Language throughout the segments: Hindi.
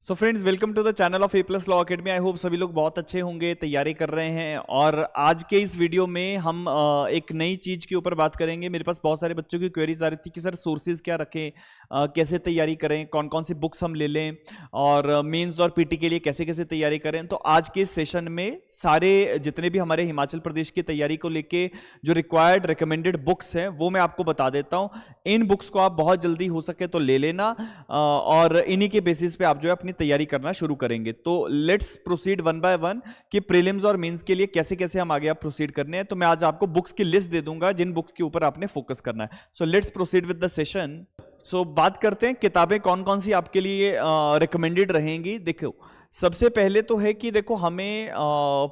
So friends, welcome to the channel of A plus law academy. I hope सभी लोग बहुत अच्छे होंगे, तैयारी कर रहे हैं। और आज के इस वीडियो में हम एक नई चीज के ऊपर बात करेंगे। मेरे पास बहुत सारे बच्चों की क्वेरीज आ रही थी कि सर सोर्सेज क्या रखें, कैसे तैयारी करें, कौन कौन सी बुक्स हम ले लें, और मेंस और पीटी के लिए कैसे कैसे तैयारी करें। तो आज के इस सेशन में सारे जितने भी हमारे हिमाचल प्रदेश की तैयारी को लेके जो रिक्वायर्ड रिकमेंडेड बुक्स हैं वो मैं आपको बता देता हूँ। इन बुक्स को आप बहुत जल्दी हो सके तो ले लेना, और इन्हीं के बेसिस पे आप जो है अपनी तैयारी करना शुरू करेंगे। तो let's proceed one by one कि प्रीलिम्स और मेंस के लिए कैसे कैसे हम आगे आप प्रोसीड करने हैं। तो मैं आज आपको बुक्स की लिस्ट दे दूंगा जिन बुक्स के ऊपर आपने फोकस करना है। So let's proceed with the session. So बात करते हैं किताबें कौन कौन सी आपके लिए रिकमेंडेड रहेंगी। देखो, सबसे पहले तो है कि देखो हमें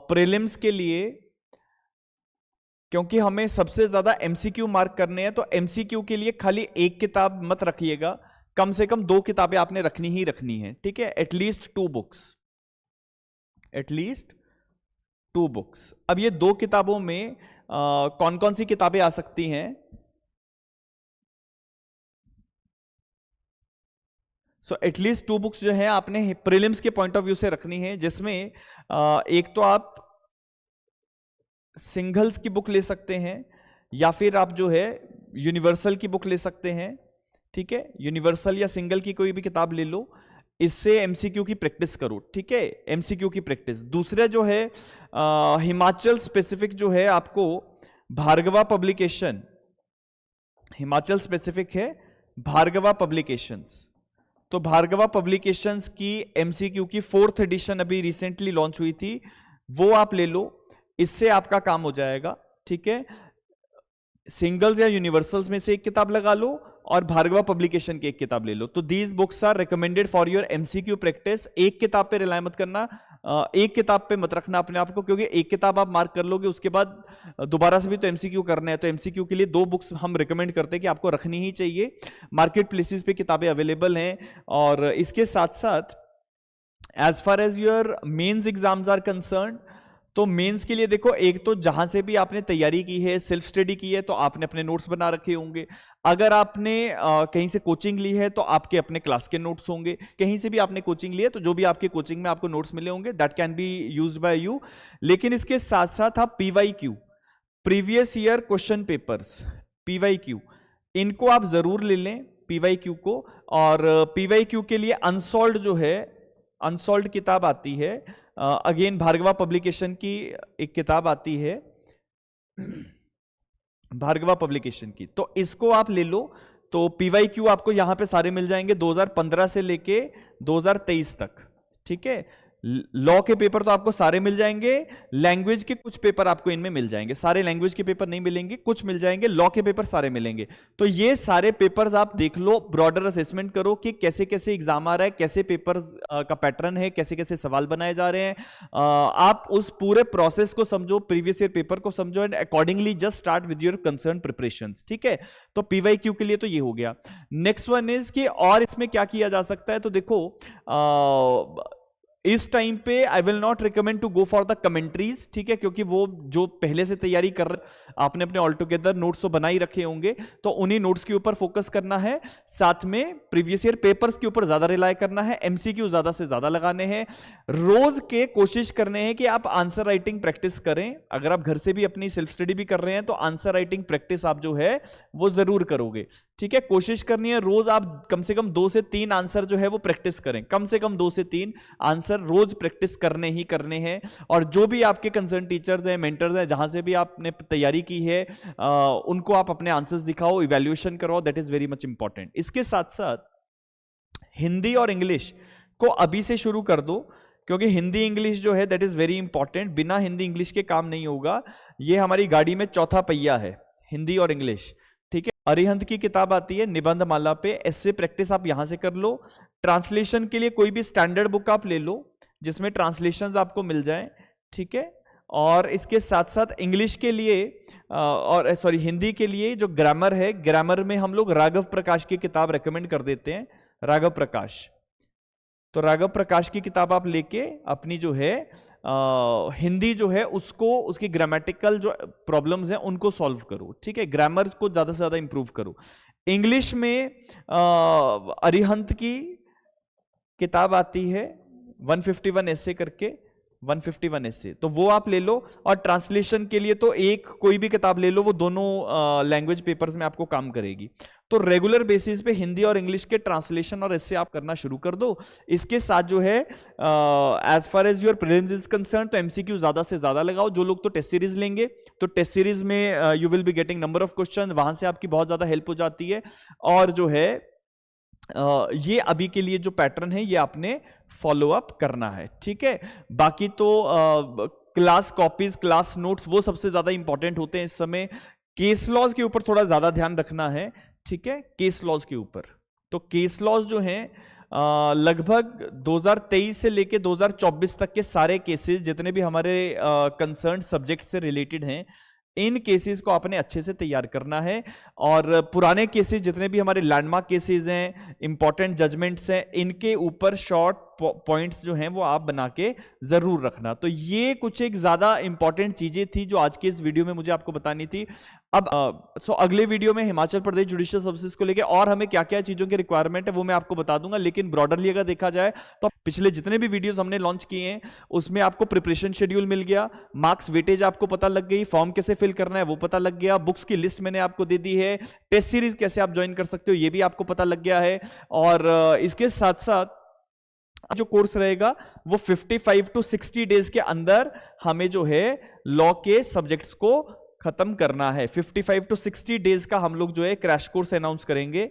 प्रीलिम्स के लिए, क्योंकि हमें सबसे ज्यादा एमसीक्यू मार्क करने हैं, तो एमसीक्यू के लिए खाली एक किताब मत रखिएगा, कम से कम 2 किताबें आपने रखनी ही रखनी है। ठीक है, एटलीस्ट 2 बुक्स, एटलीस्ट 2 बुक्स। अब ये 2 किताबों में कौन कौन सी किताबें आ सकती हैं। सो एटलीस्ट 2 बुक्स जो है आपने प्रीलिम्स के पॉइंट ऑफ व्यू से रखनी है, जिसमें एक तो आप सिंगल्स की बुक ले सकते हैं, या फिर आप जो है यूनिवर्सल की बुक ले सकते हैं। ठीक है, यूनिवर्सल या सिंगल की कोई भी किताब ले लो, इससे एमसीक्यू की प्रैक्टिस करो। ठीक है, एमसीक्यू की प्रैक्टिस। दूसरा जो है हिमाचल स्पेसिफिक जो है आपको भार्गवा पब्लिकेशन, हिमाचल स्पेसिफिक है भार्गवा पब्लिकेशंस। तो भार्गवा पब्लिकेशंस की एमसीक्यू की 4th एडिशन अभी रिसेंटली लॉन्च हुई थी, वो आप ले लो, इससे आपका काम हो जाएगा। ठीक है, सिंगल्स या यूनिवर्सल्स में से एक किताब लगा लो और भार्गवा पब्लिकेशन की एक किताब ले लो। तो these books are recommended for your MCQ practice. एक किताब पे रिलाय मत करना, एक किताब पे मत रखना अपने आप को, क्योंकि एक किताब आप मार्क कर लोगे, उसके बाद दोबारा से भी तो एमसीक्यू करना है। तो एमसीक्यू के लिए 2 बुक्स हम रिकमेंड करते हैं कि आपको रखनी ही चाहिए। मार्केट प्लेसेस पे किताबें अवेलेबल हैं। और इसके साथ साथ as far as your mains exams are concern, तो मेंस के लिए देखो, एक तो जहां से भी आपने तैयारी की है, सेल्फ स्टडी की है, तो आपने अपने नोट्स बना रखे होंगे। अगर आपने कहीं से कोचिंग ली है तो आपके अपने क्लास के नोट्स होंगे। कहीं से भी आपने कोचिंग ली है तो जो भी आपके कोचिंग में आपको नोट्स मिले होंगे, that can be used by you. लेकिन इसके साथ साथ आप PYQ, previous year question papers, PYQ, इनको आप जरूर ले लें, पीवाईक्यू को। और पीवाईक्यू के लिए अनसॉल्व्ड जो है, अनसॉल्व्ड किताब आती है, अगेन भार्गवा पब्लिकेशन की एक किताब आती है, भार्गवा पब्लिकेशन की, तो इसको आप ले लो। तो पीवाईक्यू आपको यहां पे सारे मिल जाएंगे 2015 से लेके 2023 तक। ठीक है, लॉ के पेपर तो आपको सारे मिल जाएंगे, लैंग्वेज के कुछ पेपर आपको इनमें मिल जाएंगे, सारे लैंग्वेज के पेपर नहीं मिलेंगे, कुछ मिल जाएंगे, लॉ के पेपर सारे मिलेंगे। तो ये सारे पेपर्स आप देख लो, ब्रॉडर असेसमेंट करो कि कैसे कैसे एग्जाम आ रहा है, कैसे पेपर्स का पैटर्न है, कैसे कैसे सवाल बनाए जा रहे हैं। आप उस पूरे प्रोसेस को समझो, प्रीवियस ईयर पेपर को समझो, and accordingly just start with your concern preparations. ठीक है, तो पीवाईक्यू के लिए तो ये हो गया। नेक्स्ट वन इज कि और इसमें क्या किया जा सकता है। तो देखो, इस टाइम पे I will not recommend to go for the commentaries. ठीक है, क्योंकि वो जो पहले से तैयारी कर रहे, आपने अपने ऑल टुगेदर नोट्स तो बना ही रखे होंगे, तो उन्हीं नोट्स के ऊपर फोकस करना है। साथ में प्रीवियस ईयर पेपर्स के ऊपर ज्यादा रिलाय करना है, एमसीक्यू ज्यादा से ज्यादा लगाने हैं। रोज के कोशिश करने हैं कि आप आंसर राइटिंग प्रैक्टिस करें। अगर आप घर से भी अपनी सेल्फ स्टडी भी कर रहे हैं तो आंसर राइटिंग प्रैक्टिस आप जो है वो जरूर करोगे। ठीक है, कोशिश करनी है रोज आप कम से कम 2 से 3 आंसर जो है वो प्रैक्टिस करें, कम से कम 2 से 3 आंसर रोज प्रैक्टिस करने ही करने हैं। और जो भी आपके कंसर्न टीचर्स हैं, मेंटर्स हैं, जहां से भी आपने तैयारी की है, उनको आप अपने आंसर्स दिखाओ, इवैल्यूएशन कराओ, that is very much important. इसके साथ साथ हिंदी और इंग्लिश को अभी से शुरू कर दो, क्योंकि हिंदी इंग्लिश जो है दैट इज वेरी इंपॉर्टेंट। बिना हिंदी इंग्लिश के काम नहीं होगा, ये हमारी गाड़ी में चौथा पहिया है, हिंदी और इंग्लिश। ठीक है, अरिहंत की किताब आती है निबंध माला पे, ऐसे प्रैक्टिस आप यहां से कर लो। ट्रांसलेशन के लिए कोई भी स्टैंडर्ड बुक आप ले लो जिसमें ट्रांसलेशंस आपको मिल जाएं। ठीक है, और इसके साथ साथ इंग्लिश के लिए और सॉरी हिंदी के लिए जो ग्रामर है, ग्रामर में हम लोग राघव प्रकाश की किताब रेकमेंड कर देते हैं, राघव प्रकाश। तो राघव प्रकाश की किताब आप लेके अपनी जो है हिंदी जो है उसको, उसकी ग्रामेटिकल जो प्रॉब्लम्स हैं उनको सॉल्व करो। ठीक है, ग्रामर को ज्यादा से ज्यादा इंप्रूव करो। इंग्लिश में अरिहंत की किताब आती है 151 ऐसे करके, 151 ऐसे, तो वो आप ले लो। और ट्रांसलेशन के लिए तो एक कोई भी किताब ले लो, वो दोनों लैंग्वेज पेपर्स में आपको काम करेगी। तो रेगुलर बेसिस पे हिंदी और इंग्लिश के ट्रांसलेशन और ऐसे आप करना शुरू कर दो। इसके साथ जो है as far as your prelims is concern, तो एमसीक्यू ज्यादा से ज्यादा लगाओ। जो लोग तो टेस्ट सीरीज लेंगे, तो टेस्ट सीरीज में you will be getting number of question, वहां से आपकी बहुत ज्यादा हेल्प हो जाती है। और जो है ये अभी के लिए जो पैटर्न है ये आपने फॉलो अप करना है, ठीक है। बाकी तो क्लास कॉपीज, क्लास नोट्स, वो सबसे ज्यादा इंपॉर्टेंट होते हैं इस समय। केस लॉज के ऊपर थोड़ा ज्यादा ध्यान रखना है, ठीक है, केस लॉज के ऊपर। तो केस लॉज जो हैं लगभग 2023 से लेके 2024 तक के सारे केसेस जितने भी हमारे कंसर्न सब्जेक्ट से रिलेटेड हैं, इन केसेस को आपने अच्छे से तैयार करना है। और पुराने केसेस जितने भी हमारे लैंडमार्क केसेस हैं, इंपॉर्टेंट जजमेंट्स हैं, इनके ऊपर शॉर्ट पॉइंट्स जो हैं वो आप बना के जरूर रखना। तो ये कुछ एक ज्यादा इंपॉर्टेंट चीजें थी जो आज के इस वीडियो में मुझे आपको बतानी थी। अब अगले वीडियो में हिमाचल प्रदेश जुडिशियल सर्विसेज को लेके और हमें क्या क्या चीजों की रिक्वायरमेंट है वो मैं आपको बता दूंगा। लेकिन ब्रॉडरली अगर देखा जाए तो पिछले जितने भी वीडियोस हमने लॉन्च किए हैं उसमें आपको प्रिपरेशन शेड्यूल मिल गया, मार्क्स वेटेज आपको पता लग गई, फॉर्म कैसे फिल करना है वो पता लग गया, बुक्स की लिस्ट मैंने आपको दे दी है, टेस्ट सीरीज कैसे आप ज्वाइन कर सकते हो ये भी आपको पता लग गया है। और इसके साथ साथ जो कोर्स रहेगा वो 55 to 60 डेज के अंदर हमें जो है लॉ के सब्जेक्ट्स को खत्म करना है। 55 to 60 डेज का हम लोग जो है क्रैश कोर्स अनाउंस करेंगे,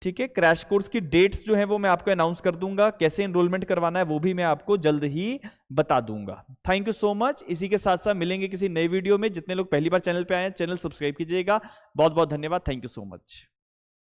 ठीक है। क्रैश कोर्स की डेट्स जो है वो मैं आपको अनाउंस कर दूंगा, कैसे एनरोलमेंट करवाना है वो भी मैं आपको जल्द ही बता दूंगा। Thank you so much. इसी के साथ साथ मिलेंगे किसी नए वीडियो में। जितने लोग पहली बार चैनल पे आए हैं चैनल सब्सक्राइब कीजिएगा। बहुत बहुत धन्यवाद। Thank you so much.